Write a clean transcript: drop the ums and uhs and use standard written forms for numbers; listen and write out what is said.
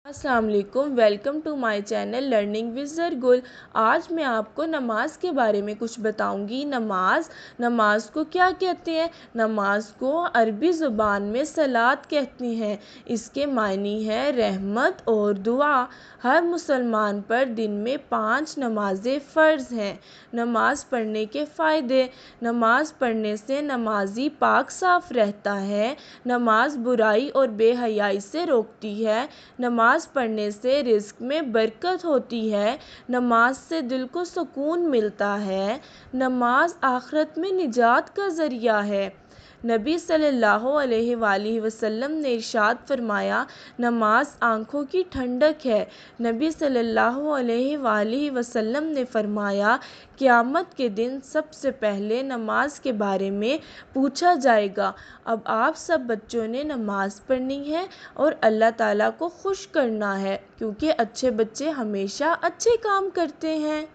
السلام علیکم، welcome to my channel learning with Zargul. آج میں آپ کو نماز کے بارے میں کچھ بتاؤں گی۔ نماز کو کیا کہتے ہیں؟ نماز کو عربی زبان میں صلاۃ کہتے ہیں۔ اس کے معنی ہے رحمت اور دعا۔ ہر مسلمان پر دن میں 5 نمازیں فرض ہیں۔ نماز پڑھنے کے فائدے: نماز پڑھنے سے نمازی پاک صاف رہتا ہے۔ نماز برائی اور بے حیائی سے روکتی ہے۔ نماز پڑھنے سے رزق میں برکت ہوتی ہے۔ نماز سے دل کو سکون ملتا ہے۔ نماز آخرت میں نجات کا ذریعہ ہے۔ نبی صلی اللہ علیہ وآلہ وسلم نے ارشاد فرمایا، نماز آنکھوں کی ٹھنڈک ہے۔ نبی صلی اللہ علیہ وآلہ وسلم نے فرمایا، قیامت کے دن سب سے پہلے نماز کے بارے میں پوچھا جائے گا۔ اب آپ سب بچوں نے نماز پڑھنی ہے اور اللہ تعالیٰ کو خوش کرنا ہے، کیونکہ اچھے بچے ہمیشہ اچھے کام کرتے ہیں۔